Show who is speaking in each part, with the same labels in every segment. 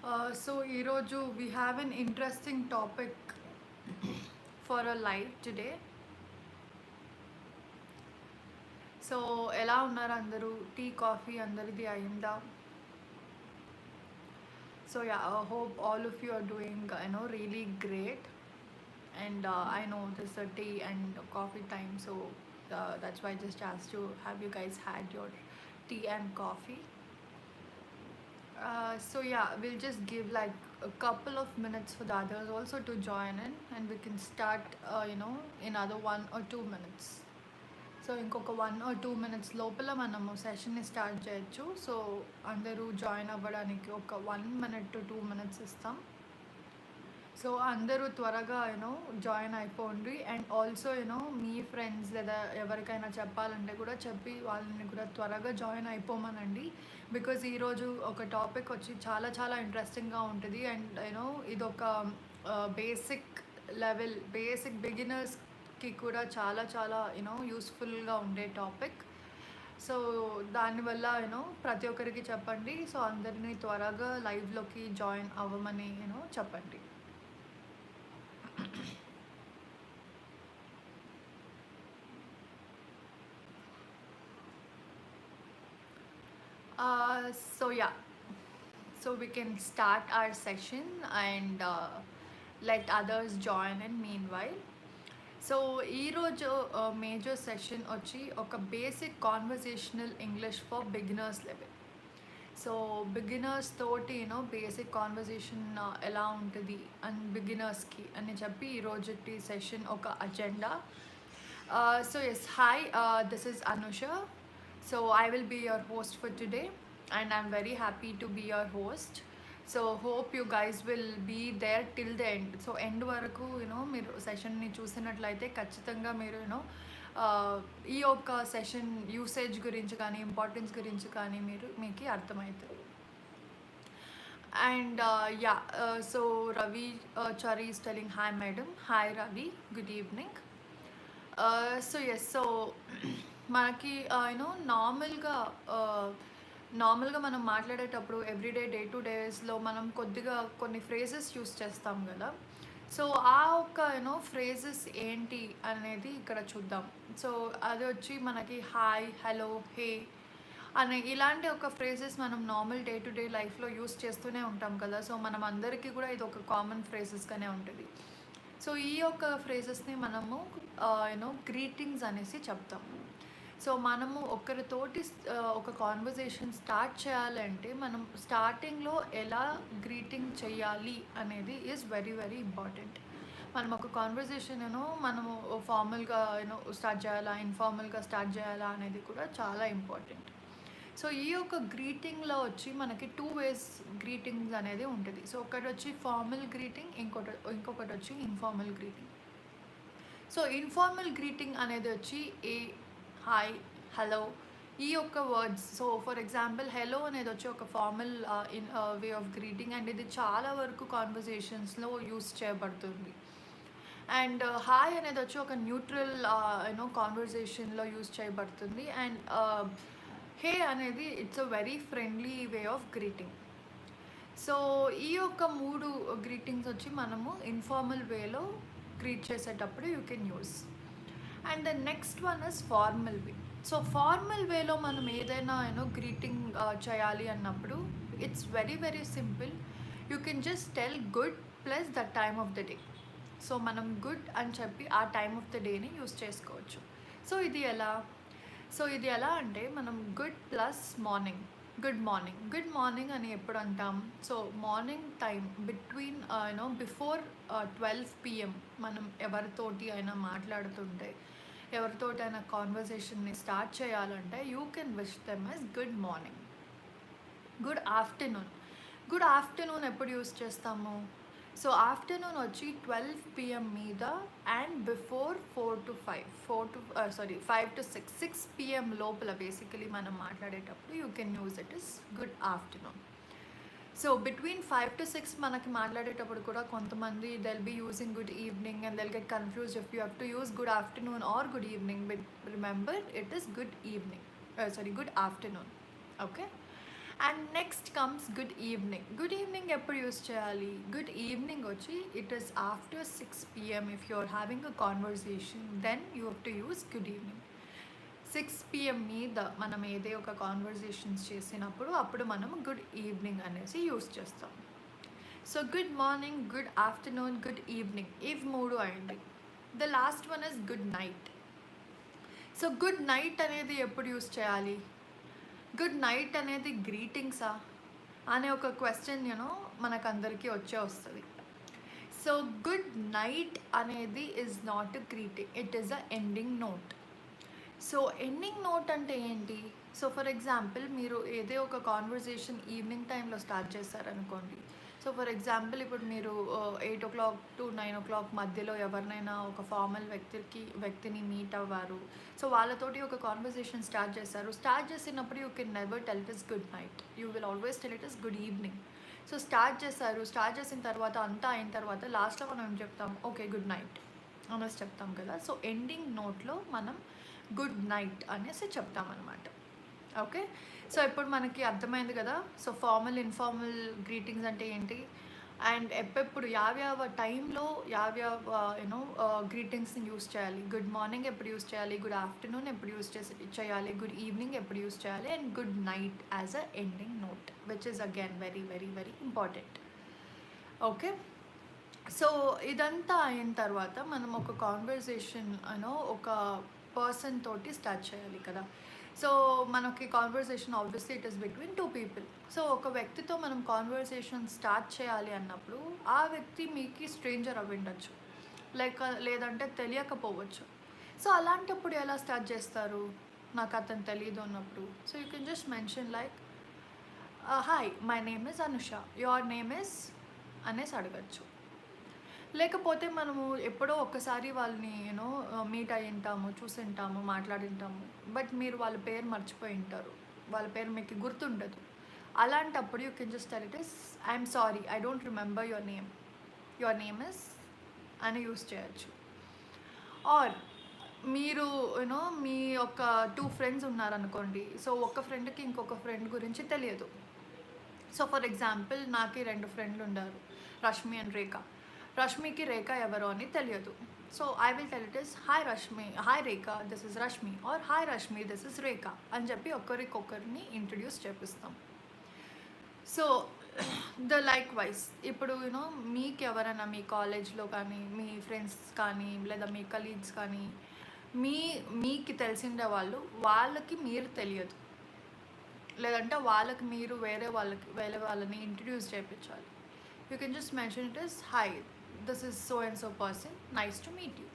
Speaker 1: So, Iroju, we have an interesting topic for a live today. So, ఎలా ఉన్నారు అందరూ tea coffee అందరిది అయిందా? So yeah, I hope all of you are doing really great. And I know this is a tea and coffee time, so that's why I just asked you, have you guys had your tea and coffee? So yeah, we'll just give like a couple of minutes for the others also to join in, and we can start in other 1 or 2 minutes. So ఇంకొక 1 or 2 minutes లోపల మనము సెషన్ని start చేయొచ్చు. So అందరూ join అవ్వడానికి ఒక 1 minute to 2 minutes ఇస్తాం. So అందరూ త్వరగా జాయిన్ అయిపోండి. అండ్ ఆల్సో మీ ఫ్రెండ్స్ లేదా ఎవరికైనా చెప్పాలంటే కూడా చెప్పి వాళ్ళని కూడా త్వరగా జాయిన్ అయిపోమనండి. బికాజ్ ఈరోజు ఒక టాపిక్ వచ్చి చాలా చాలా ఇంట్రెస్టింగ్గా ఉంటుంది. అండ్ ఇదొక బేసిక్ లెవెల్ బేసిక్ బిగినర్స్కి కూడా చాలా చాలా యూస్ఫుల్గా ఉండే టాపిక్. సో దానివల్ల ప్రతి ఒక్కరికి చెప్పండి. సో అందరినీ త్వరగా లైవ్లోకి జాయిన్ అవ్వమని చెప్పండి. So yeah, so we can start our session and let others join in meanwhile. So ఈరోజు మేజర్ సెషన్ వచ్చి ఒక basic conversational English for beginners level. So beginners తోటి బేసిక్ కాన్వర్జేషన్ ఎలా ఉంటుంది అండ్ బిగినర్స్కి అని చెప్పి ఈరోజుటి సెషన్ ఒక agenda. So yes, hi, this is Anusha. So I will be your host for today, and I'm very happy to be your host. So hope you guys will be there till the end. So end వరకు మీరు సెషన్ని చూసినట్లయితే ఖచ్చితంగా మీరు ఈ యొక్క session usage గురించి కానీ importance గురించి కానీ మీకు అర్థమవుతుంది. And so Ravi Chari is telling hi madam. Hi Ravi, good evening. So yes, so మనకి నార్మల్గా మనం మాట్లాడేటప్పుడు ఎవ్రీడే డే టు డేస్లో మనం కొద్దిగా కొన్ని ఫ్రేజెస్ యూస్ చేస్తాం కదా. సో ఆ ఒక్క ఫ్రేజెస్ ఏంటి అనేది ఇక్కడ చూద్దాం. సో అది వచ్చి మనకి హాయ్, హలో, హే అనే ఇలాంటి ఒక ఫ్రేజెస్ మనం నార్మల్ డే టు డే లైఫ్లో యూస్ చేస్తూనే ఉంటాం కదా. సో మనం అందరికీ కూడా ఇది ఒక కామన్ ఫ్రేజెస్గానే ఉంటుంది. సో ఈ యొక్క ఫ్రేజెస్ని మనము గ్రీటింగ్స్ అనేసి చెప్తాం. సో మనము ఒకరితోటి ఒక కాన్వర్జేషన్ స్టార్ట్ చేయాలంటే మనం స్టార్టింగ్లో ఎలా గ్రీటింగ్ చేయాలి అనేది ఈజ్ వెరీ వెరీ ఇంపార్టెంట్. మనం ఒక కాన్వర్జేషన్ మనము ఫార్మల్గా స్టార్ట్ చేయాలా, ఇన్ఫార్మల్గా స్టార్ట్ చేయాలా అనేది కూడా చాలా ఇంపార్టెంట్. సో ఈ యొక్క గ్రీటింగ్లో వచ్చి మనకి 2 ways గ్రీటింగ్స్ అనేది ఉంటుంది. సో ఒకటి వచ్చి ఫార్మల్ గ్రీటింగ్, ఇంకొకటి వచ్చి informal greeting. So informal greeting అనేది వచ్చి ఏ, హాయ్, హలో ఈ యొక్క words. So for example hello అనేది వచ్చి ఒక formal way of greeting, and ఇది చాలా వరకు కాన్వర్జేషన్స్లో యూస్ చేయబడుతుంది. అండ్ హాయ్ అనేది వచ్చి ఒక న్యూట్రల్ కాన్వర్జేషన్లో యూస్ చేయబడుతుంది. అండ్ హే అనేది it's a very friendly way of greeting. So ఈ యొక్క 3 గ్రీటింగ్స్ వచ్చి మనము ఇన్ఫార్మల్ వేలో గ్రీట్ చేసేటప్పుడు you can use. And the next one is formal way. So formal వేలో మనం ఏదైనా గ్రీటింగ్ చేయాలి అన్నప్పుడు it's very very simple. You can just tell good plus the time of the day. So మనం good అని చెప్పి ఆ టైమ్ ఆఫ్ ద డేని యూస్ చేసుకోవచ్చు. సో ఇది ఎలా అంటే మనం good plus morning, good morning. Good morning అని ఎప్పుడు అంటాం? So morning time between before 12 PM మనం ఎవరితోటి అయినా మాట్లాడుతుంటే, ఎవరితోటి అయినా కాన్వర్జేషన్ని స్టార్ట్ చేయాలంటే you can wish them as good morning. Good afternoon. Good afternoon ఎప్పుడు యూస్ చేస్తాము? సో ఆఫ్టర్నూన్ వచ్చి 12 PM మీద and before 4 to 5 to 6 PM లోపల బేసికలీ మనం మాట్లాడేటప్పుడు you can use it is good afternoon. So between 5 to 6 మనకి మాట్లాడేటప్పుడు కూడా కొంతమంది they'll be using good evening and they'll get confuse if you have to use good afternoon or good evening. But remember it is good evening, good afternoon. Okay. And next comes good evening. Good evening ఎప్పుడు use చేయాలి? Good evening వచ్చి it is after 6 PM. If you are having a conversation then you have to use good evening. 6 PM మీద మనం ఏదే ఒక conversations చేసినప్పుడు అప్పుడు మనం గుడ్ ఈవినింగ్ అనేసి యూస్ చేస్తాం. So good morning, good afternoon, good evening ఇవి 3 అయింది. The last one is good night. So good night అనేది ఎప్పుడు యూస్ చేయాలి? గుడ్ నైట్ అనేది గ్రీటింగ్సా అనే ఒక క్వశ్చన్ మనకందరికీ వస్తుంది. సో గుడ్ నైట్ అనేది is not a greeting, it is a ending note. So ending note అంటే ఏంటి? సో ఫర్ ఎగ్జాంపుల్ మీరు ఏదో ఒక కాన్వర్జేషన్ ఈవినింగ్ టైంలో స్టార్ట్ చేస్తారనుకోండి. సో ఫర్ ఎగ్జాంపుల్ ఇప్పుడు మీరు 8 o'clock to 9 o'clock మధ్యలో ఎవరినైనా ఒక ఫార్మల్ వ్యక్తిని మీట్ అవ్వారు. సో వాళ్ళతోటి ఒక కాన్వర్జేషన్ స్టార్ట్ చేస్తారు. స్టార్ట్ చేసినప్పుడు you can never tell it is good night, you will always tell it is good evening. So start చేసిన తర్వాత అంతా అయిన తర్వాత లాస్ట్లో మనం ఏం చెప్తాం? ఓకే గుడ్ నైట్ అనేసి చెప్తాం కదా. సో ఎండింగ్ నోట్లో మనం గుడ్ నైట్ అనేసి చెప్తామన్నమాట. ఓకే, సో ఇప్పుడు మనకి అర్థమైంది కదా. సో ఫార్మల్ ఇన్ఫార్మల్ గ్రీటింగ్స్ అంటే ఏంటి, అండ్ ఎప్పుడు యావ్యావ టైంలో యావ్యావ గ్రీటింగ్స్ని యూస్ చేయాలి. గుడ్ మార్నింగ్ ఎప్పుడు యూస్ చేయాలి, గుడ్ ఆఫ్టర్నూన్ ఎప్పుడు యూస్ చేయాలి, గుడ్ ఈవినింగ్ ఎప్పుడు యూస్ చేయాలి, and good night as a ending note, which is again very very very important. Okay, so ఇదంతా అయిన తర్వాత మనం ఒక కాన్వర్జేషన్ ఒక పర్సన్ తోటి స్టార్ట్ చేయాలి కదా. సో మనకి conversation obviously it is between 2 people. So ఒక వ్యక్తితో మనం కాన్వర్సేషన్ స్టార్ట్ చేయాలి అన్నప్పుడు ఆ వ్యక్తి మీకు స్ట్రేంజర్ అవి ఉండొచ్చు, లేదంటే తెలియకపోవచ్చు. సో అలాంటప్పుడు ఎలా స్టార్ట్ చేస్తారు? నాకు అతను తెలియదు అన్నప్పుడు so you can just mention like hi my name is Anusha, your name is అనేసి అడగచ్చు. లేకపోతే మనము ఎప్పుడో ఒక్కసారి వాళ్ళని మీట్ అయ్యి ఉంటాము, చూసింటాము, మాట్లాడింటాము, బట్ మీరు వాళ్ళ పేరు మర్చిపోయి ఉంటారు, వాళ్ళ పేరు మీకు గుర్తుండదు. అలాంటప్పుడు you can just tell it is I'm sorry I don't remember your name is అని యూస్ చేయొచ్చు. ఆర్ మీరు మీ ఒక 2 friends ఉన్నారనుకోండి. సో ఒక ఫ్రెండ్కి ఇంకొక ఫ్రెండ్ గురించి తెలియదు. సో ఫర్ ఎగ్జాంపుల్ నాకు 2 friends ఉన్నారు, రష్మి అండ్ రేఖ. రష్మికి రేఖ ఎవరో అని తెలియదు. So I will tell it is hi Rashmi, hi Rekha, this is Rashmi, or hi Rashmi, this is Rekha అని చెప్పి ఒకరికొకరిని ఇంట్రడ్యూస్ చేపిస్తాం. సో లైక్ వైజ్ ఇప్పుడు మీకు ఎవరైనా మీ కాలేజ్లో కానీ మీ ఫ్రెండ్స్ కానీ లేదా మీ కలీగ్స్ కానీ మీకు తెలిసిండే వాళ్ళకి మీరు తెలియదు, లేదంటే వాళ్ళకి మీరు వేరే వాళ్ళని ఇంట్రడ్యూస్ చేయించాలి. You can just mention it is hi this is so and so person, nice to meet you.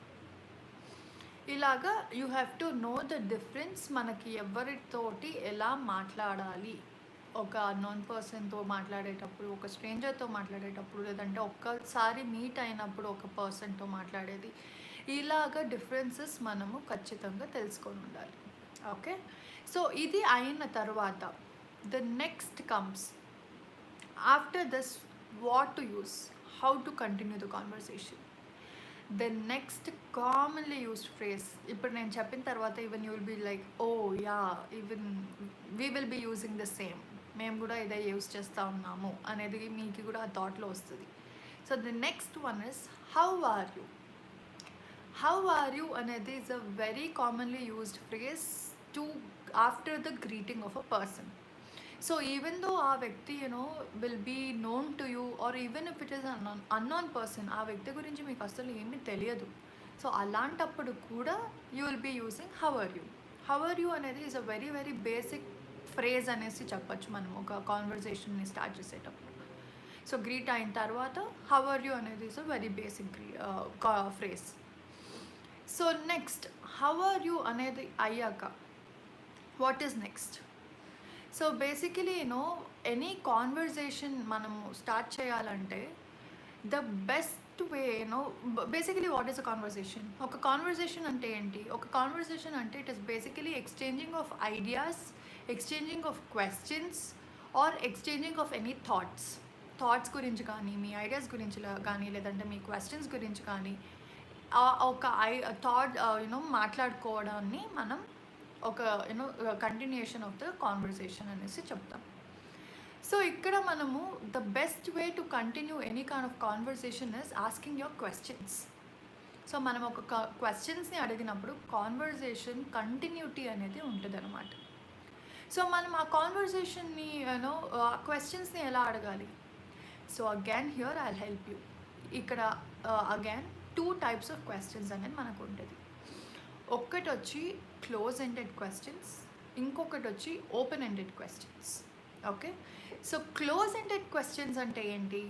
Speaker 1: ఇలాగా you have to know the difference. మనకి ఎవరితోటి ఎలా మాట్లాడాలి, ఒక అన్నోన్ పర్సన్తో మాట్లాడేటప్పుడు, ఒక స్ట్రేంజర్తో మాట్లాడేటప్పుడు, లేదంటే ఒక్కసారి మీట్ అయినప్పుడు ఒక పర్సన్తో మాట్లాడేది, ఇలాగ డిఫరెన్సెస్ మనము ఖచ్చితంగా తెలుసుకొని ఉండాలి. ఓకే, సో ఇది అయిన తర్వాత the next comes after this what to use, how to continue the conversation. The next commonly used phrase, ఇప్పుడు నేను చెప్పిన తర్వాత even you will be like oh yeah, even we will be using the same, మేము కూడా ఇదే use చేస్తూ ఉన్నాము అనేది మీకు కూడా ఆ థాట్లో వస్తుంది. So the next one is how are you. How are you అనేది is a very commonly used phrase to after the greeting of a person. So even though ఆ వ్యక్తి will be known to you, or even if it is an unknown person, ఆ వ్యక్తి గురించి మీకు అసలు ఏమీ తెలియదు. సో అలాంటప్పుడు కూడా you will be using how are you. How are you అనేది is a very very basic phrase అనేసి చెప్పచ్చు మనం ఒక కాన్వర్జేషన్ని స్టార్ట్ చేసేటప్పుడు. సో గ్రీట్ అయిన తర్వాత హౌ ఆర్ యూ అనేది is a very basic phrase. So next how are you అనేది అయ్యాక what is next? So basically any conversation మనము స్టార్ట్ చేయాలంటే the best way basically what is a conversation? ఒక conversation అంటే ఏంటి? ఒక కాన్వర్జేషన్ అంటే it is basically exchanging of ideas, exchanging of questions, or exchanging of any thoughts గురించి కానీ, మీ ideas గురించి కానీ, లేదంటే మీ క్వశ్చన్స్ గురించి కానీ ఒక థాట్ మాట్లాడుకోవడాన్ని మనం ఒక కంటిన్యూషన్ ఆఫ్ ద కాన్వర్సేషన్ అనేసి చెప్తాం. సో ఇక్కడ మనము the best way to continue any kind of conversation is asking your questions. So మనం ఒక క్వశ్చన్స్ని అడిగినప్పుడు కాన్వర్సేషన్ కంటిన్యూటీ అనేది ఉంటుంది అనమాట. సో మనం ఆ కాన్వర్సేషన్ని క్వశ్చన్స్ని ఎలా అడగాలి? So again here I'll help you. ఇక్కడ అగైన్ 2 types ఆఫ్ క్వశ్చన్స్ అనేది మనకు ఉంటుంది. ఒక్కటి వచ్చి క్లోజ్ ఎండెడ్ క్వశ్చన్స్, ఇంకొకటి వచ్చి open ended questions. Okay, so close ended questions అంటే ఏంటి?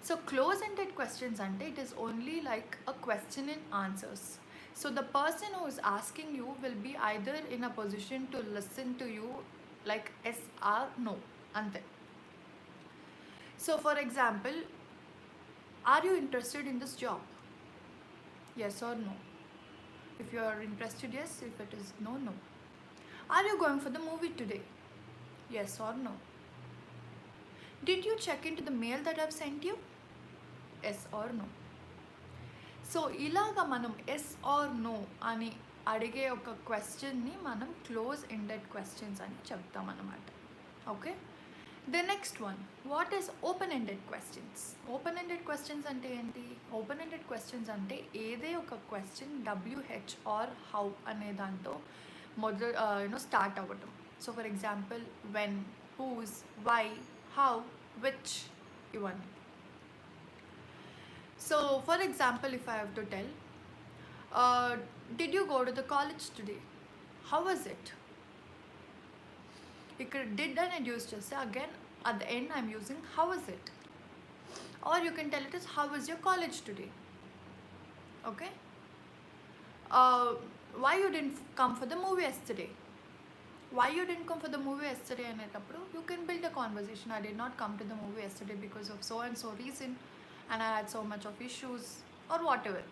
Speaker 1: సో క్లోజ్ ఎండెడ్ క్వశ్చన్స్ అంటే it is only like a question and answers. So the person who is asking you will be either in a position to listen to you like yes or no ante. So for example, are you interested in this job? Yes or no. If you are interested, yes. If it is no, no. Are you going for the movie today? Yes or no. Did you check into the mail that I've sent you? Yes or no. So ఇలాగా మనం yes are no అని అడిగే ఒక క్వశ్చన్ని మనం close ended questions అని చెప్తామన్నమాట. Okay, the next one, what is open ended questions? Open ended questions అంటే ఏంటి? ఓపెన్ ఎండెడ్ క్వశ్చన్స్ అంటే ఏదే ఒక క్వశ్చన్ WH ఆర్ హౌ అనే దాంతో స్టార్ట్ అవ్వటం. So for example when, whose, why, how, which, ఇవన్నీ. So for example, if I have to tell, did you go to the college today? How was it? Ikkada did అనేది use చేస్తే again at the end I'm using how was it, or you can tell it as how was your college today. Okay, why you didn't come for the movie yesterday? Why you didn't come for the movie yesterday అనేటప్పుడు you can build a conversation. I did not come to the movie yesterday because of so and so reason, and I had so much of issues, or whatever.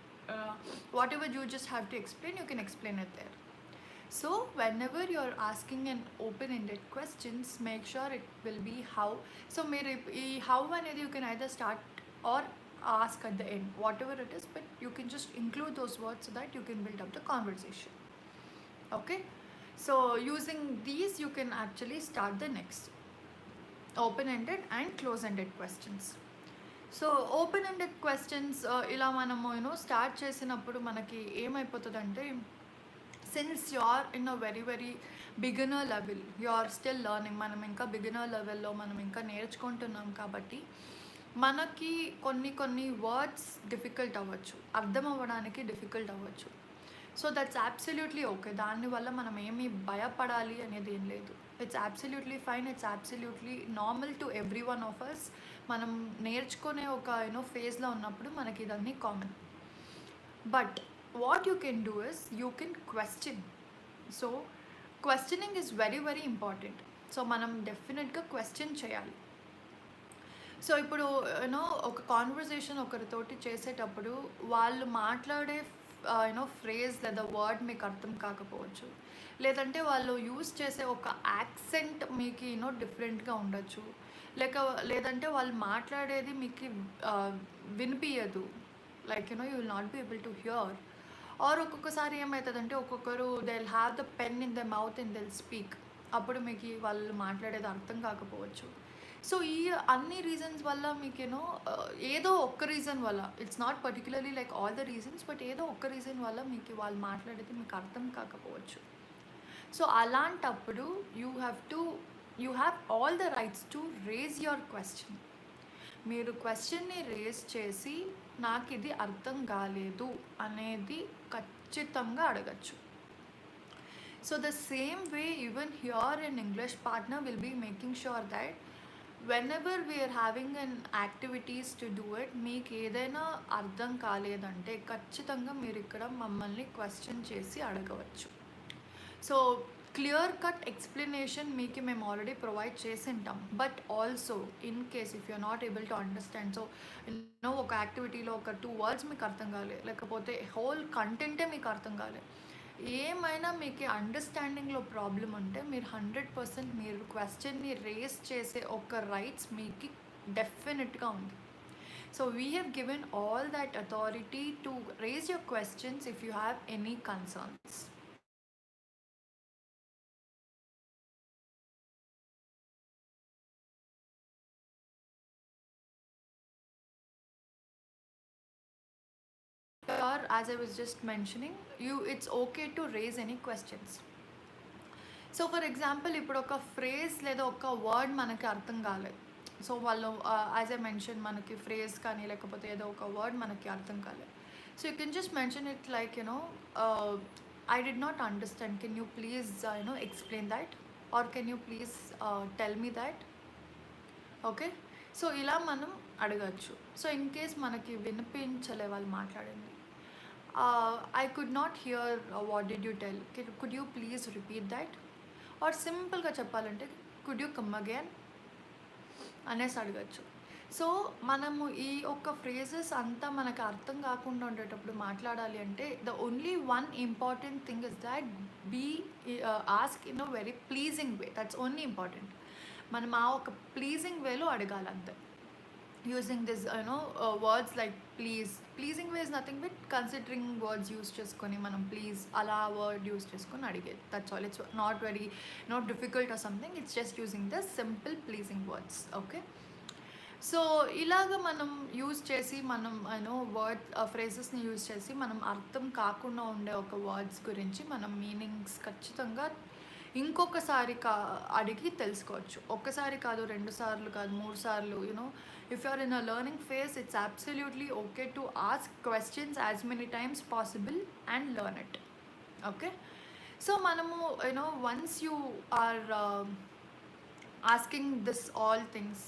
Speaker 1: Whatever you just have to explain, you can explain it there. So whenever you're asking an open-ended questions, make sure it will be how. So how అనేది you can either start or ask at the end, whatever it is, but you can just include those words so that you can build up the conversation. Okay, so using these you can actually start the next open-ended and close-ended questions. So open ended questions ఇలా మనము start చేసినప్పుడు మనకి ఏమైపోతుందంటే, since you are in a very very beginner level, you are still learning, మనం ఇంకా beginner లెవెల్లో మనం ఇంకా నేర్చుకుంటున్నాం కాబట్టి మనకి కొన్ని వర్డ్స్ డిఫికల్ట్ అవ్వచ్చు, అర్థం అవ్వడానికి డిఫికల్ట్ అవ్వచ్చు. So that's absolutely okay. దానివల్ల మనం ఏమీ భయపడాలి అనేది ఏం లేదు. It's absolutely fine, it's absolutely normal to every one of us. మనం నేర్చుకునే ఒక ఫేజ్లో ఉన్నప్పుడు మనకి ఇదన్నీ common. But what you can do is you can question. So questioning is very very important. So మనం డెఫినెట్గా క్వశ్చన్ చేయాలి. సో ఇప్పుడు ఒక కాన్వర్జేషన్ ఒకరితోటి చేసేటప్పుడు వాళ్ళు మాట్లాడే ఫ్రేజ్ లేదా వర్డ్ మీకు అర్థం కాకపోవచ్చు, లేదంటే వాళ్ళు యూస్ చేసే ఒక యాక్సెంట్ మీకు డిఫరెంట్గా ఉండొచ్చు, లేదంటే వాళ్ళు మాట్లాడేది మీకు వినిపించదు, like you will not be able to hear. Or ఒక్కొక్కసారి ఏమవుతుందంటే ఒక్కొక్కరు they will have the pen in the mouth and they will speak, అప్పుడు మీకు వాళ్ళు మాట్లాడేది అర్థం కాకపోవచ్చు. సో ఈ అన్ని రీజన్స్ వల్ల మీకు ఏదో ఒక్క రీజన్ వల్ల, it's not particularly like all the reasons, but ఏదో ఒక్క రీజన్ వల్ల మీకు వాళ్ళు మాట్లాడేది మీకు అర్థం కాకపోవచ్చు. సో అలాంటప్పుడు you have all the rights to raise your question. మీరు క్వశ్చన్ని రేజ్ చేసి నాకు ఇది అర్థం కాలేదు అనేది ఖచ్చితంగా అడగచ్చు. So the same way even here an English partner will be making sure that whenever we are having an activities to do it, మీకు ఏదైనా అర్థం కాలేదంటే ఖచ్చితంగా మీరు ఇక్కడ మమ్మల్ని క్వశ్చన్ చేసి అడగవచ్చు. సో క్లియర్ కట్ ఎక్స్ప్లెనేషన్ మీకు మేము ఆల్రెడీ ప్రొవైడ్ చేసి ఉంటాం. But also in case if you are not able to understand, so ఒక యాక్టివిటీలో ఒక 2 words మీకు అర్థం కాలే, లేకపోతే హోల్ కంటెంటే మీకు అర్థం కాలే, ఏమైనా మీకు అండర్స్టాండింగ్లో ప్రాబ్లం ఉంటే మీరు 100% మీరు క్వశ్చన్ని రేస్ చేసే ఒక రైట్స్ మీకు డెఫినెట్గా ఉంది. So we have given all that authority to raise your questions if you have any concerns. as I was just mentioning, it's okay to raise any questions. So for example ఇప్పుడు ఒక phrase లేదా ఒక word మనకి అర్థం కాలేదు. So వాళ్ళు as I mention మనకి phrase కానీ లేకపోతే ఏదో ఒక వర్డ్ మనకి అర్థం కాలేదు. So you can just mention it like I did not understand, can you please explain that, are can you please tell me that. Okay, so ఇలా మనం అడగచ్చు. సో ఇన్ కేస్ మనకి వినిపించలే వాళ్ళు మాట్లాడింది, I could not hear what did you tell, could you please repeat that, or సింపుల్గా చెప్పాలంటే could you come again అనేసి అడగచ్చు. సో మనము ఈ ఒక్క ఫ్రేజెస్ అంతా మనకు అర్థం కాకుండా ఉండేటప్పుడు మాట్లాడాలి అంటే the only one important thing is that be ask in a very pleasing way. That's only important. మనం ఆ ఒక ప్లీజింగ్ వేలో అడగాలి అంతే. using this words like pleasing way is nothing but considering words use cheskoni manam please ala word use cheskoni adige. That's all. It's not difficult or something. It's just using the simple pleasing words. Okay, so ఇలాగ మనం use చేసి మనం word ఫ్రేజెస్ని use చేసి మనం అర్థం కాకుండా ఉండే ఒక వర్డ్స్ గురించి మనం మీనింగ్స్ ఖచ్చితంగా ఇంకొకసారి అడిగి తెలుసుకోవచ్చు. ఒక్కసారి కాదు, 2 సార్లు కాదు, 3 సార్లు. if you are in a learning phase, it's absolutely okay to ask questions as many times possible and learn it. Okay, so manamu once you are asking this all things,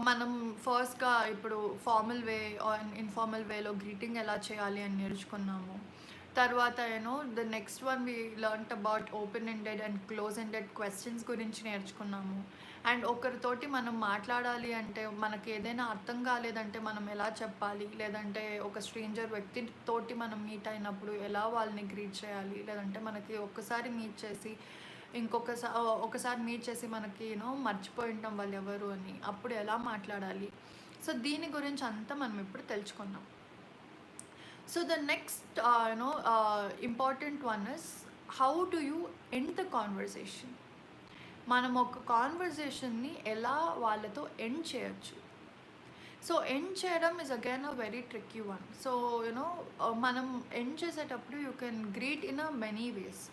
Speaker 1: మనం ఫస్ట్గా ఇప్పుడు ఫార్మల్ వే ఆర్ ఇన్ఫార్మల్ వేలో greeting ఎలా చేయాలి అని నేర్చుకున్నాము. తర్వాత the next one we learnt about open ended and close ended questions గురించి నేర్చుకున్నాము. అండ్ ఒకరితోటి మనం మాట్లాడాలి అంటే మనకి ఏదైనా అర్థం కాలేదంటే మనం ఎలా చెప్పాలి, లేదంటే ఒక స్ట్రేంజర్ వ్యక్తితోటి మనం మీట్ అయినప్పుడు ఎలా వాళ్ళని గ్రీట్ చేయాలి, లేదంటే మనకి ఒక్కసారి మీట్ చేసి ఒకసారి మీట్ చేసి మనకి మర్చిపోయి ఉంటాం వాళ్ళు ఎవరు అని, అప్పుడు ఎలా మాట్లాడాలి. సో దీని గురించి అంతా మనం ఇప్పుడు తెలుసుకున్నాం. So the next important one is how do you end the conversation. మనం ఒక కాన్వర్సేషన్ని ఎలా వాళ్ళతో ఎండ్ చేయొచ్చు. సో ఎండ్ చేయడం is again a very tricky one. So మనం ఎండ్ చేసేటప్పుడు you can greet in a many ways.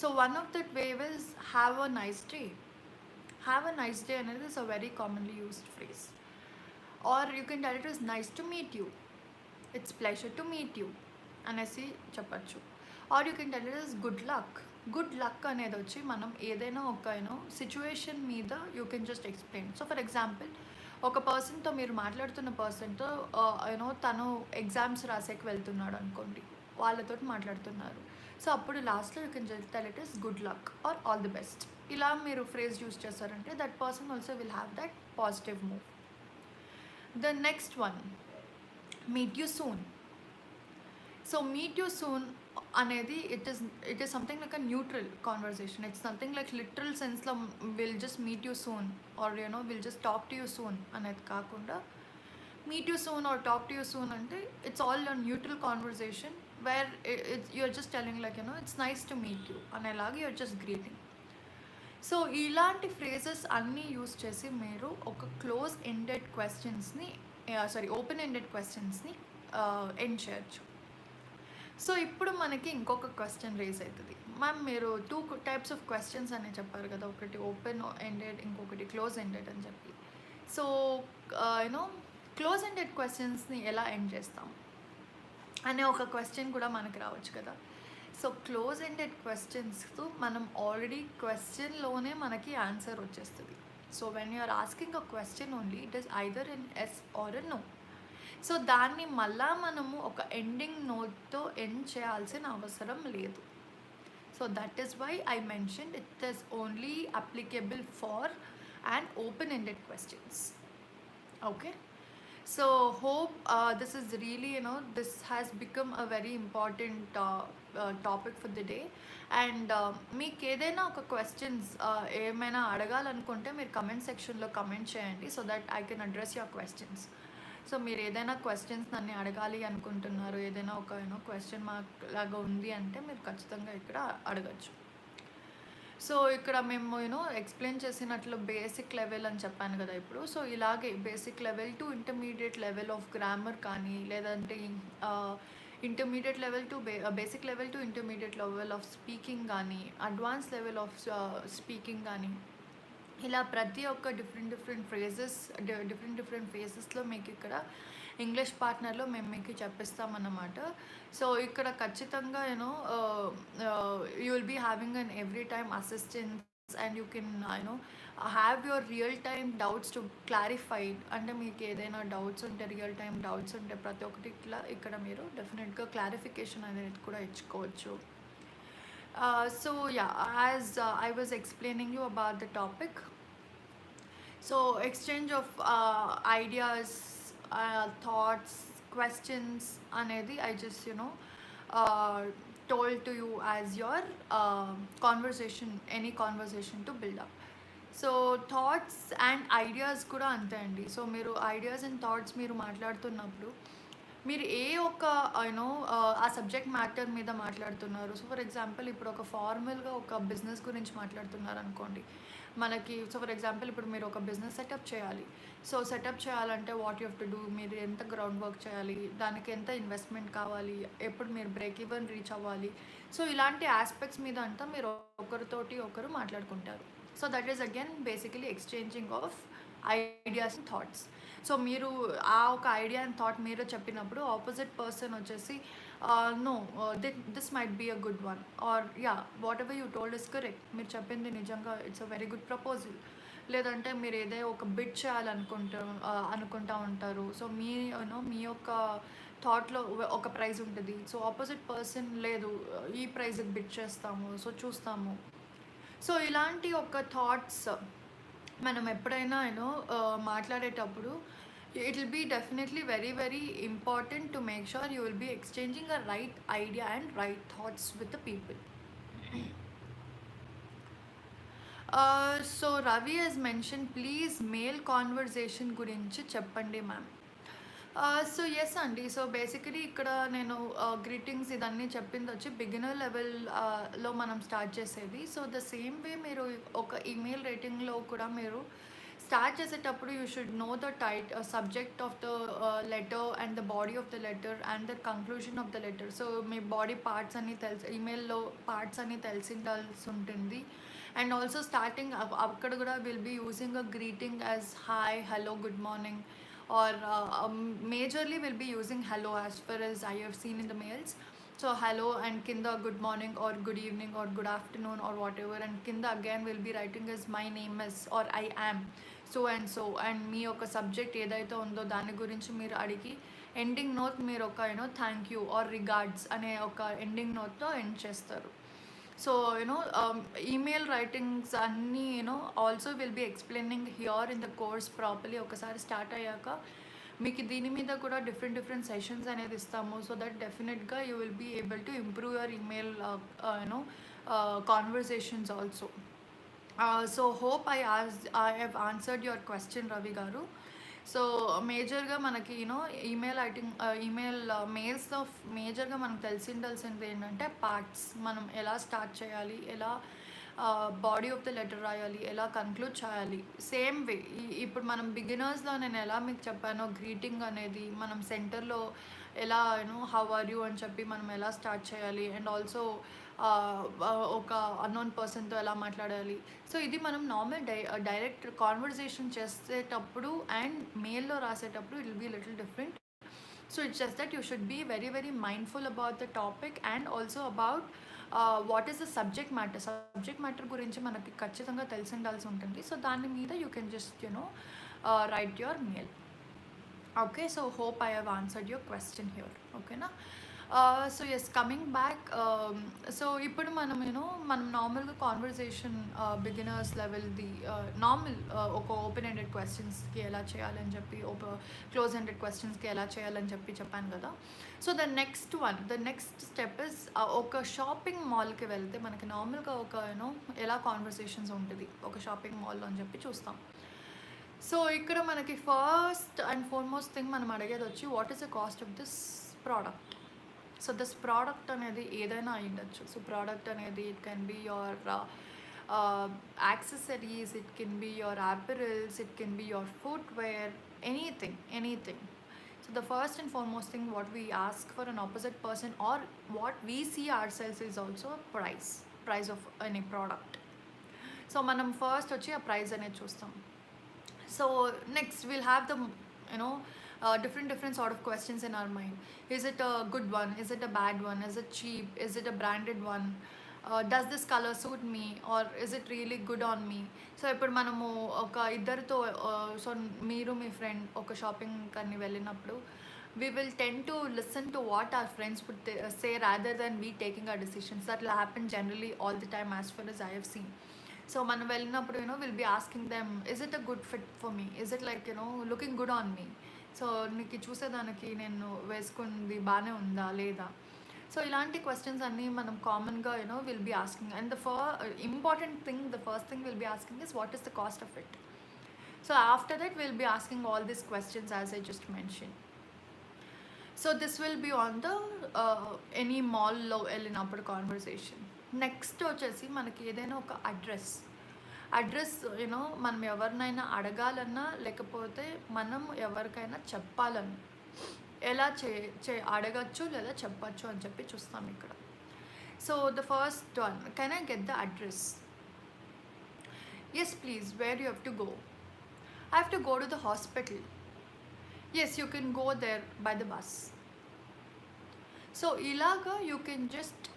Speaker 1: So one of that way is have a nice day. Have a nice day అనేది is a very commonly used phrase. Or you can tell it is nice to meet you. It's pleasure to meet you అనేసి చెప్పచ్చు. Or you can tell it is good luck. Good luck అనేది వచ్చి మనం ఏదైనా ఒక situation మీద you can just explain. So for example, ఒక పర్సన్తో మీరు మాట్లాడుతున్న పర్సన్తో తను ఎగ్జామ్స్ రాసేకి వెళ్తున్నాడు అనుకోండి, వాళ్ళతో మాట్లాడుతున్నారు. సో అప్పుడు లాస్ట్లో you can just tell it is good luck or all the best. ఇలా మీరు ఫ్రేజ్ యూస్ చేస్తారంటే that person also will have that positive move. The next one, meet you soon. So meet you soon అనేది it is something like a neutral conversation. It's something like literal సెన్స్లో will just meet you soon or will just talk to you soon అనేది కాకుండా meet you soon or talk to you soon అంటే it's all a neutral conversation where you're just telling like it's nice to meet you అనేలాగా you're just greeting. So ఇలాంటి phrases అన్నీ use చేసి మీరు ఒక close ended క్వశ్చన్స్ని open ended క్వశ్చన్స్ని end చేయొచ్చు. సో ఇప్పుడు మనకి ఇంకొక క్వశ్చన్ రేజ్ అవుతుంది. మ్యామ్ మీరు 2 types ఆఫ్ క్వశ్చన్స్ అని చెప్పారు కదా, ఒకటి ఓపెన్ ఎండెడ్, ఇంకొకటి క్లోజ్ ఎండెడ్ అని చెప్పి. సో క్లోజ్ ఎండెడ్ క్వశ్చన్స్ని ఎలా ఎండ్ చేస్తాం అనే ఒక క్వశ్చన్ కూడా మనకి రావచ్చు కదా. సో క్లోజ్ ఎండెడ్ క్వశ్చన్స్తో మనం ఆల్రెడీ క్వశ్చన్లోనే మనకి ఆన్సర్ వచ్చేస్తుంది. So when you're asking a question only it is either in yes or a no. సో దాన్ని మళ్ళా మనము ఒక ఎండింగ్ నోట్తో ఎండ్ చేయాల్సిన అవసరం లేదు. So that is why I mentioned it is only applicable for and open ended questions. Okay, so hope this is really this has become a very important topic for the day. And మీకు ఏదైనా ఒక questions ఏమైనా అడగాలనుకుంటే మీరు comment సెక్షన్లో comment చేయండి, so that I can address your questions. So మీరు ఏదైనా questions నన్ను అడగాలి అనుకుంటున్నారు, ఏదైనా ఒక క్వశ్చన్ మార్క్ లాగా ఉంది అంటే మీరు ఖచ్చితంగా ఇక్కడ అడగచ్చు. సో ఇక్కడ మేము ఎక్స్ప్లెయిన్ చేసినట్లు బేసిక్ లెవెల్ అని చెప్పాను కదా ఇప్పుడు. సో ఇలాగే basic level to intermediate level of grammar కానీ, లేదంటే intermediate level to basic level to intermediate level of speaking కానీ, అడ్వాన్స్ లెవెల్ ఆఫ్ స్పీకింగ్ కానీ, ఇలా ప్రతి ఒక్క డిఫరెంట్ ఫ్రేజెస్ డిఫరెంట్ ఫేజెస్లో మీకు ఇక్కడ ఇంగ్లీష్ పార్ట్నర్లో మేము మీకు చెప్పిస్తామన్నమాట. సో ఇక్కడ ఖచ్చితంగా you will be having an every time assistance and you can have your real time doubts to clarified. అంటే మీకు ఏదైనా డౌట్స్ ఉంటే, రియల్ టైమ్ డౌట్స్ ఉంటే ప్రతి ఒక్కటి ఇట్లా ఇక్కడ మీరు డెఫినెట్గా క్లారిఫికేషన్ అనేది కూడా ఇచ్చుకోవచ్చు. So yeah, as I was explaining you about the topic, so exchange of ideas, thoughts, questions anedi I just uh, told to you as your conversation, any conversation to build up. So thoughts and ideas కూడా అంతే అండి. So మీరు ideas and thoughts మీరు మాట్లాడుతున్నప్పుడు మీరు ఏ ఒక ఆ subject matter మీద మాట్లాడుతున్నారు. సో ఫర్ ఎగ్జాంపుల్ ఇప్పుడు ఒక ఫార్మల్గా ఒక బిజినెస్ గురించి మాట్లాడుతున్నారు అనుకోండి మనకి. సో ఫర్ ఎగ్జాంపుల్ ఇప్పుడు మీరు ఒక బిజినెస్ సెటప్ చేయాలి. సో సెటప్ చేయాలంటే what you have to do, మీరు ఎంత గ్రౌండ్ వర్క్ చేయాలి, దానికి ఎంత ఇన్వెస్ట్మెంట్ కావాలి, ఎప్పుడు మీరు బ్రేక్ ఈవెన్ రీచ్ అవ్వాలి. సో ఇలాంటి ఆస్పెక్ట్స్ మీద అంతా మీరు ఒకరితోటి ఒకరు మాట్లాడుకుంటారు. So that is again basically exchanging of ideas and thoughts. So మీరు ఆ ఒక ఐడియా అండ్ థాట్ మీరు చెప్పినప్పుడు ఆపోజిట్ పర్సన్ వచ్చేసి no this might be a good one, or yeah whatever you told is correct, మీరు చెప్పింది నిజంగా it's a very good proposal. లేదంటే మీరు ఏదో ఒక బిడ్ అనుకుంటా ఉంటారు. సో మీ యొక్క థాట్లో ఒక ప్రైజ్ ఉంటుంది. సో ఆపోజిట్ పర్సన్ లేదు ఈ ప్రైజ్కి బిడ్ చేస్తాము, సో చూస్తాము. సో ఇలాంటి ఒక థాట్స్ మనం ఎప్పుడైనా మాట్లాడేటప్పుడు it will be definitely very important to make sure you will be exchanging a right idea and right thoughts with the people. So Ravi has mentioned please male conversation గురించి చెప్పండి ma'am. So yes అండి. So basically ఇక్కడ నేను greetings ఇదన్నీ చెప్పింది వచ్చి beginner లెవెల్లో మనం స్టార్ట్ చేసేది. సో ద సేమ్ వే మీరు ఒక ఈమెయిల్ రేటింగ్లో కూడా మీరు స్టార్ట్ చేసేటప్పుడు you should know the subject of the letter and the body of the letter and the conclusion of the letter. So me body parts అన్నీ ఈమెయిల్లో parts అన్నీ తెలిసి ఉంటుంది. And also starting అక్కడ కూడా will be using a greeting as hi, hello, good morning, or majorly will be using hello as far as I have seen in the mails. So hello and kinda good morning or good evening or good afternoon or whatever, and kinda again will be writing as my name is or I am so and మీ యొక్క subject ఏదైతే ఉందో దాని గురించి మీరు అడిగి ending note మీరు ఒక thank you are regards అనే ఒక ఎండింగ్ నోట్తో ఎండ్ చేస్తారు. సో ఈమెయిల్ రైటింగ్స్ అన్నీ also will be explaining here in the course properly. ఒకసారి స్టార్ట్ అయ్యాక మీకు దీని మీద కూడా డిఫరెంట్ సెషన్స్ అనేది ఇస్తాము. సో దట్ డెఫినెట్గా you will be able to improve your email conversations also. So hope I have answered your question Ravi garu. So మేజర్గా మనకి ఈమెయిల్ మెయిల్స్లో మేజర్గా మనకు తెలిసింది ఏంటంటే పార్ట్స్, మనం ఎలా స్టార్ట్ చేయాలి, ఎలా బాడీ ఆఫ్ ద లెటర్ రాయాలి, ఎలా కన్క్లూడ్ చేయాలి. సేమ్ వే ఇప్పుడు మనం బిగినర్స్లో నేను ఎలా మీకు చెప్పానో గ్రీటింగ్ అనేది మనం సెంటర్లో ఎలా హౌ ఆర్ యూ అని చెప్పి మనం ఎలా స్టార్ట్ చేయాలి, అండ్ ఆల్సో ఒక అన్నోన్ పర్సన్తో ఎలా మాట్లాడాలి. సో ఇది మనం నార్మల్ డైరెక్ట్ కాన్వర్జేషన్ చేసేటప్పుడు అండ్ మెయిల్లో రాసేటప్పుడు it will be little different. So it's just that you should be very mindful about the topic and also about what is the subject matter గురించి మనకి ఖచ్చితంగా తెలిసి ఉండాల్సి ఉంటుంది. సో దాని మీద you can just write your mail. Okay, so hope I have answered your question here. ఓకేనా? So yes, coming back. So ఇప్పుడు మనం నార్మల్గా కాన్వర్జేషన్ బిగినర్స్ లెవెల్ది నార్మల్ ఒక ఓపెన్ ఎండెడ్ క్వశ్చన్స్కి ఎలా చేయాలని చెప్పి, ఒక క్లోజ్ ఎండెడ్ క్వశ్చన్స్కి ఎలా చేయాలని చెప్పాను కదా. So the next step is ఒక షాపింగ్ మాల్కి వెళ్తే మనకి నార్మల్గా ఒక ఎలా కాన్వర్సేషన్స్ ఉంటుంది ఒక షాపింగ్ మాల్లో అని చెప్పి చూస్తాం. సో ఇక్కడ మనకి ఫస్ట్ అండ్ ఫార్మోస్ట్ థింగ్ మనం అడిగేది వచ్చి what is the cost of this product. So this product అనేది ఏదైనా అయ్యుండొచ్చు. సో ప్రోడక్ట్ అనేది it can be your accessories, it can be your apparels, it can be your footwear, anything. So the first and foremost thing what we ask for an opposite person or what we see ourselves is also price of any product. So మనం first వచ్చి ఆ price అనేది చూస్తాం. So next will have the different sort of questions in our mind. Is it a good one? Is it a bad one? Is it cheap? Is it a branded one? Does this color suit me, or is it really good on me? So ఇప్పుడు మనము ఒక ఇద్దరితో so మీరు మీ friend ఒక shopping కని వెళ్ళినప్పుడు we will tend to listen to what our friends would say rather than we taking our decisions. That will happen generally all the time as far as I have seen. So మనం వెళ్ళినప్పుడు will be asking them, is it a good fit for me, is it like looking good on me, so నీకు చూసేదానికి నేను వేసుకుంది బాగానే ఉందా లేదా. So ఇలాంటి క్వశ్చన్స్ అన్నీ మనం కామన్గా will be asking. And the important thing, the first thing will be asking is what is the cost of it. So after that will be asking all these questions as I just mention. So this will be on the any మాల్లో వెళ్ళినప్పుడు conversation. Next వచ్చేసి మనకి ఏదైనా ఒక address మనం ఎవరినైనా అడగాలన్నా లేకపోతే మనం ఎవరికైనా చెప్పాలన్నా ఎలా అడగచ్చు లేదా చెప్పచ్చు అని చెప్పి చూస్తాం ఇక్కడ. So the first one, can I get the address? Yes please, where you have to go? I have to go to the hospital. Yes, you can go there by the bus. So ఇలాగా you can just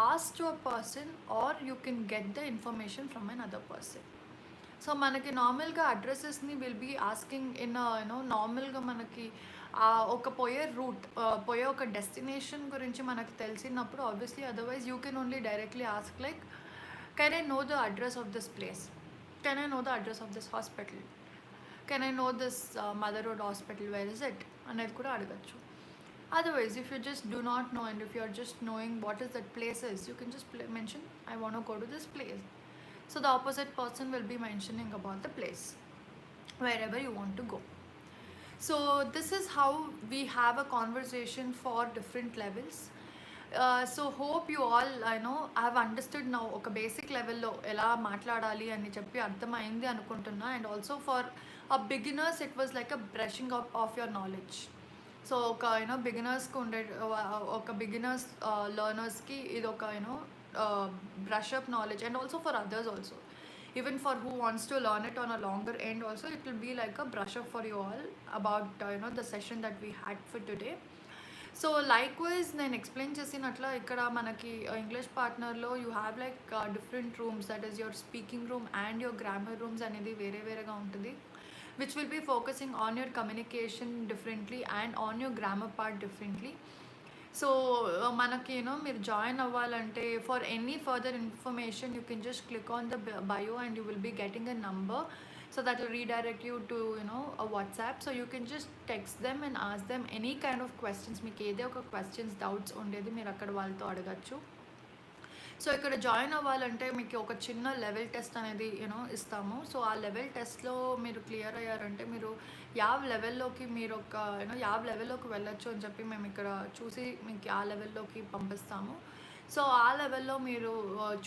Speaker 1: ask to a person or you can get the information from another person. So మనకి నార్మల్గా అడ్రసెస్ని will be asking in నార్మల్గా మనకి ఒక పోయే route పోయే ఒక destination గురించి మనకు తెలిసినప్పుడు obviously, otherwise you can only directly ask like, can I know the address of this place, can I know the address of this hospital, can I know this mother road hospital, where is it అనేది కూడా అడగచ్చు. Otherwise, if you just do not know and if you are just knowing what is that place is, you can just mention, I want to go to this place. So the opposite person will be mentioning about the place wherever you want to go. So this is how we have a conversation for different levels. So hope you all have understood now oka basic level lo ela maatladali ani cheppi ardhamaindi anukuntunna. And also for a beginners it was like a brushing up of your knowledge. So ఒక బిగినర్స్కి ఉండే ఒక beginners లర్నర్స్కి ఇది ఒక brush up knowledge. And also for others also, even for who wants to learn it on a longer end also, it will be like a brush up for you all about the session that we had for today. So likewise నేను explain చేసినట్ల ఇక్కడ మనకి English పార్ట్నర్లో you have like different rooms, that is your speaking room and your grammar rooms అనేది వేరేగా ఉంటుంది, which will be focusing on your communication differently and on your grammar part differently. So manaki మీరు join అవ్వాలంటే for any further information you can just click on the bio and you will be getting a number, so that will redirect you to a WhatsApp. So you can just text them and ask them any kind of questions. మీకు ఏదే ఒక questions doubts ఉండేది మీరు అక్కడ వాళ్ళతో అడగచ్చు. So ఇక్కడ join అవ్వాలంటే మీకు ఒక చిన్న లెవెల్ టెస్ట్ అనేది ఇస్తాము. సో ఆ లెవెల్ టెస్ట్లో మీరు క్లియర్ అయ్యారంటే మీరు యావ్ లెవెల్లోకి మీరు ఒక యావ్ లెవెల్లోకి వెళ్ళొచ్చు అని చెప్పి మేము ఇక్కడ చూసి మీకు ఆ లెవెల్లోకి పంపిస్తాము. సో ఆ లెవెల్లో మీరు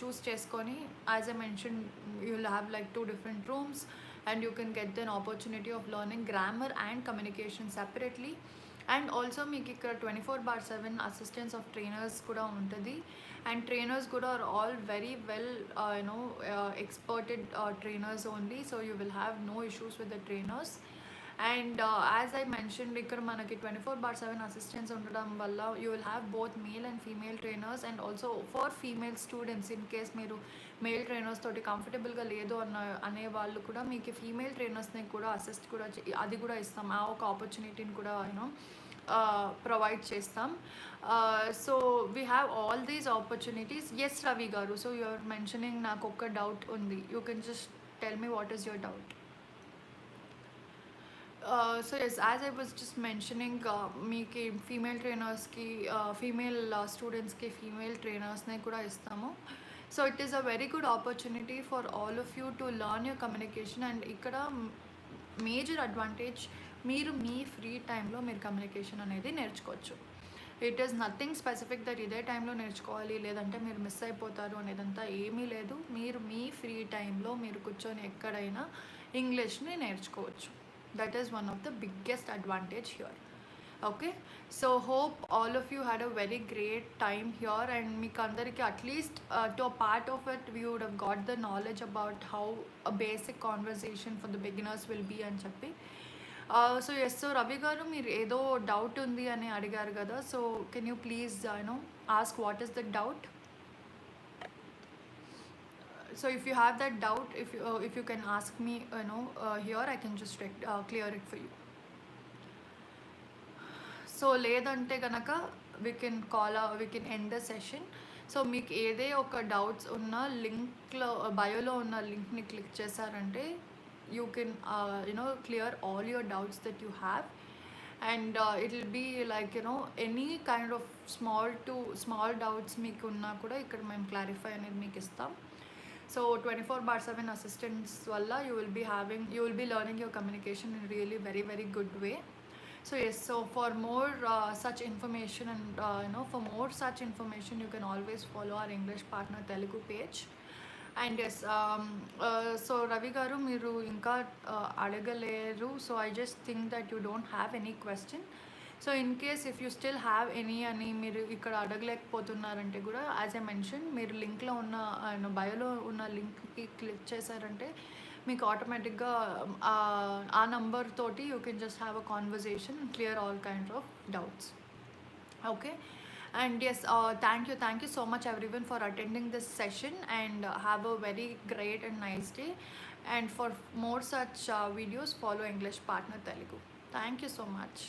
Speaker 1: చూస్ చేసుకొని, as I mention, you will have like 2 different rooms and you can get an opportunity of learning grammar and communication separately. And also మీకు ఇక్కడ 24/7 అసిస్టెన్స్ ఆఫ్ ట్రైనర్స్ కూడా ఉంటుంది. అండ్ ట్రైనర్స్ కూడా are all very well experted trainers only. So you will have no issues with the trainers. And as I mentioned, ఇక్కడ మనకి 24/7 assistance ఉండడం వల్ల you will have both male and female trainers. And also for female students, in case మీరు male trainers తోటి కంఫర్టబుల్గా లేదు అనే వాళ్ళు కూడా మీకు ఫీమేల్ ట్రైనర్స్ని కూడా అసిస్ట్ కూడా అది కూడా ఇస్తాం. ఆ ఒక ఆపర్చునిటీని కూడా ప్రొవైడ్ చేస్తాం. So we have all these opportunities. Yes Ravi garu, so you are mentioning నాకు ఒక డౌట్ ఉంది. You can just tell me what is your doubt. So yes, as I was just mentioning, మీకు ఫీమేల్ ట్రైనర్స్కి ఫీమేల్ స్టూడెంట్స్కి ఫీమేల్ ట్రైనర్స్ని కూడా ఇస్తాము. So it is a very good opportunity for all of you to learn your communication. And ఇక్కడ major advantage, మీరు మీ free టైంలో మీరు కమ్యూనికేషన్ అనేది నేర్చుకోవచ్చు. It is nothing specific that ఇదే టైంలో నేర్చుకోవాలి లేదంటే మీరు మిస్ అయిపోతారు అనేదంతా ఏమీ లేదు. మీరు మీ ఫ్రీ టైంలో మీరు కూర్చొని ఎక్కడైనా ఇంగ్లీష్ని నేర్చుకోవచ్చు. That is one of the biggest advantage here. Okay. So hope all of you had a very great time here and మీకు అందరికీ at least to a part of it we would have got the knowledge about how a basic conversation for the beginners will be అని చెప్పి. So yes, so Ravi గారు మీరు ఏదో doubt ఉంది అని అడిగారు కదా, so can you please you know ask what is the doubt? So if you have that doubt, if you can ask me, here I can just clear it for you. So లేదంటే కనుక we can end the session. So మీకు ఏదే ఒక doubts ఉన్న లింక్లో బయోలో ఉన్న లింక్ని click చేశారంటే you can clear all your doubts that you have, and it will be like any kind of small doubts మీకు ఉన్నా కూడా ఇక్కడ మేము క్లారిఫై అనేది మీకు ఇస్తాం. So 24/7 assistance walla you will be learning your communication in really very very good way. So yes, so for more such information and for more such information you can always follow our English Partner Telugu page. And yes, so Ravi garu మీరు ఇంకా అడగలేరు, so I just think that you don't have any question. So in case if you still have any అని మీరు ఇక్కడ అడగలేకపోతున్నారంటే కూడా, as I mention, మీరు లింక్లో ఉన్న బయోలో ఉన్న లింక్కి click చేశారంటే మీకు ఆటోమేటిక్గా ఆ నంబర్ తోటి you can just have a conversation and clear all kinds of doubts. Okay. And yes, thank you so much everyone for attending this session, and have a very great and nice day. And for more such videos, follow English Partner Telugu. Thank you so much.